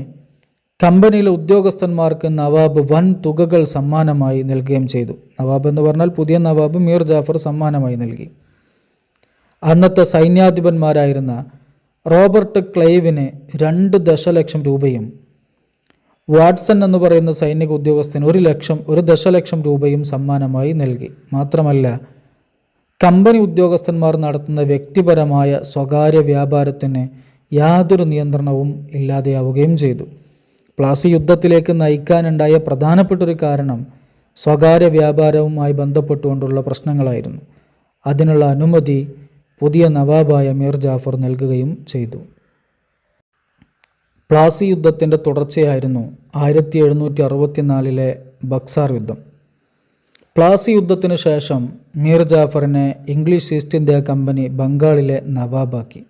കമ്പനിയിലെ ഉദ്യോഗസ്ഥന്മാർക്ക് നവാബ് വൻ തുകകൾ സമ്മാനമായി നൽകുകയും ചെയ്തു. നവാബ് എന്ന് പറഞ്ഞാൽ പുതിയ നവാബ് മീർ ജാഫർ സമ്മാനമായി നൽകി. അന്നത്തെ സൈന്യാധിപന്മാരായിരുന്ന റോബർട്ട് ക്ലൈവിന് 2 ദശലക്ഷം രൂപയും വാട്സൺ എന്ന് പറയുന്ന സൈനിക ഉദ്യോഗസ്ഥന് 1 ദശലക്ഷം രൂപയും സമ്മാനമായി നൽകി. മാത്രമല്ല, കമ്പനി ഉദ്യോഗസ്ഥന്മാർ നടത്തുന്ന വ്യക്തിപരമായ സ്വകാര്യ വ്യാപാരത്തിന് യാതൊരു നിയന്ത്രണവും ഇല്ലാതെയാവുകയും ചെയ്തു. പ്ലാസി യുദ്ധത്തിലേക്ക് നയിക്കാനുണ്ടായ പ്രധാനപ്പെട്ടൊരു കാരണം സ്വകാര്യ വ്യാപാരവുമായി ബന്ധപ്പെട്ടുകൊണ്ടുള്ള പ്രശ്നങ്ങളായിരുന്നു. അതിനുള്ള അനുമതി പുതിയ നവാബായ മീർ ജാഫർ നൽകുകയും ചെയ്തു. പ്ലാസി യുദ്ധത്തിൻ്റെ തുടർച്ചയായിരുന്നു 1764 ബക്സാർ യുദ്ധം. പ്ലാസി യുദ്ധത്തിനു ശേഷം മീർ ജാഫറിനെ ഇംഗ്ലീഷ് ഈസ്റ്റ് ഇന്ത്യ കമ്പനി ബംഗാളിലെ നവാബാക്കി.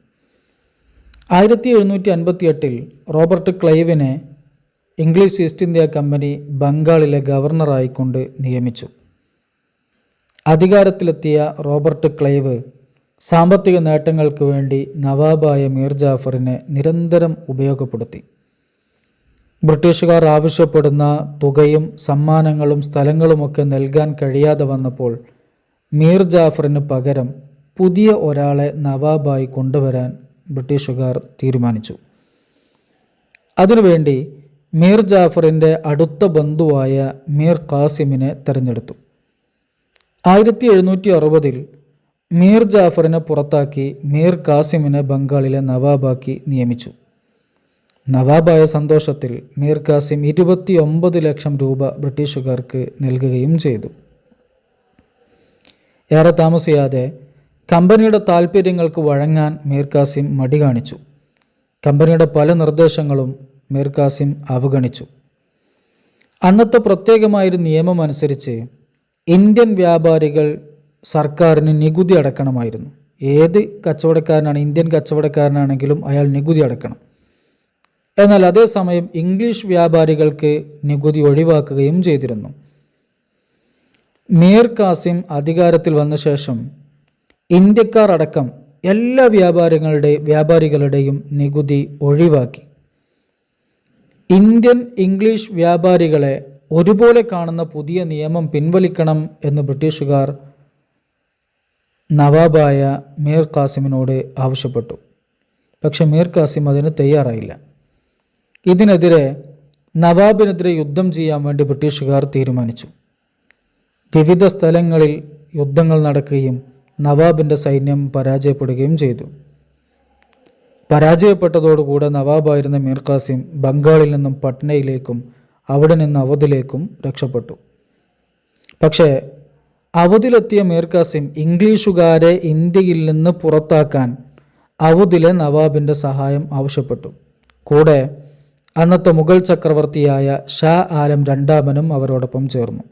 1758 റോബർട്ട് ക്ലൈവിനെ ഇംഗ്ലീഷ് ഈസ്റ്റ് ഇന്ത്യ കമ്പനി ബംഗാളിലെ ഗവർണറായിക്കൊണ്ട് നിയമിച്ചു. അധികാരത്തിലെത്തിയ റോബർട്ട് ക്ലൈവ് സാമ്പത്തിക നേട്ടങ്ങൾക്ക് വേണ്ടി നവാബായ മീർ ജാഫറിനെ നിരന്തരം ഉപയോഗപ്പെടുത്തി. ബ്രിട്ടീഷുകാർ ആവശ്യപ്പെടുന്ന തുകയും സമ്മാനങ്ങളും സ്ഥലങ്ങളുമൊക്കെ നൽകാൻ കഴിയാതെ വന്നപ്പോൾ മീർ ജാഫറിന് പകരം പുതിയ ഒരാളെ നവാബായി കൊണ്ടുവരാൻ ബ്രിട്ടീഷുകാർ തീരുമാനിച്ചു. അതിനുവേണ്ടി മീർ ജാഫറിൻ്റെ അടുത്ത ബന്ധുവായ മീർ ഖാസിമിനെ തിരഞ്ഞെടുത്തു. 1760 മീർ ജാഫറിനെ പുറത്താക്കി മീർ ഖാസിമിനെ ബംഗാളിലെ നവാബാക്കി നിയമിച്ചു. നവാബായ സന്തോഷത്തിൽ മീർ ഖാസിം 29 ലക്ഷം രൂപ ബ്രിട്ടീഷുകാർക്ക് നൽകുകയും ചെയ്തു. ഏറെ താമസിയാതെ കമ്പനിയുടെ താൽപ്പര്യങ്ങൾക്ക് വഴങ്ങാൻ മീർ ഖാസിം മടി കാണിച്ചു. കമ്പനിയുടെ പല നിർദ്ദേശങ്ങളും മീർ ഖാസിം അവഗണിച്ചു. അന്നത്തെ പ്രത്യേകമായൊരു നിയമം അനുസരിച്ച് ഇന്ത്യൻ വ്യാപാരികൾ സർക്കാരിന് നികുതി അടക്കണമായിരുന്നു. ഏത് കച്ചവടക്കാരനാണ്, ഇന്ത്യൻ കച്ചവടക്കാരനാണെങ്കിലും അയാൾ നികുതി അടക്കണം. എന്നാൽ അതേസമയം ഇംഗ്ലീഷ് വ്യാപാരികൾക്ക് നികുതി ഒഴിവാക്കുകയും ചെയ്തിരുന്നു. മീർ ഖാസിം അധികാരത്തിൽ വന്ന ശേഷം ഇന്ത്യക്കാർ അടക്കം എല്ലാ വ്യാപാരികളുടെയും നികുതി ഒഴിവാക്കി. ഇന്ത്യൻ ഇംഗ്ലീഷ് വ്യാപാരികളെ ഒരുപോലെ കാണുന്ന പുതിയ നിയമം പിൻവലിക്കണം എന്ന് ബ്രിട്ടീഷുകാർ നവാബായ മീർ ഖാസിമിനോട് ആവശ്യപ്പെട്ടു. പക്ഷെ മീർ ഖാസിം അതിന് തയ്യാറായില്ല. ഇതിനെതിരെ നവാബിനെതിരെ യുദ്ധം ചെയ്യാൻ വേണ്ടി ബ്രിട്ടീഷുകാർ തീരുമാനിച്ചു. വിവിധ സ്ഥലങ്ങളിൽ യുദ്ധങ്ങൾ നടക്കുകയും നവാബിൻ്റെ സൈന്യം പരാജയപ്പെടുകയും ചെയ്തു. പരാജയപ്പെട്ടതോടുകൂടെ നവാബായിരുന്ന മീർ ഖാസിം ബംഗാളിൽ നിന്നും പട്നയിലേക്കും അവിടെ നിന്ന് അവധിലേക്കും രക്ഷപ്പെട്ടു. പക്ഷേ അവധിലെത്തിയ മീർ ഖാസിം ഇംഗ്ലീഷുകാരെ ഇന്ത്യയിൽ നിന്ന് പുറത്താക്കാൻ അവധിലെ നവാബിൻ്റെ സഹായം ആവശ്യപ്പെട്ടു. കൂടെ അന്നത്തെ മുഗൾ ചക്രവർത്തിയായ ഷാ ആലം രണ്ടാമനും അവരോടൊപ്പം ചേർന്നു.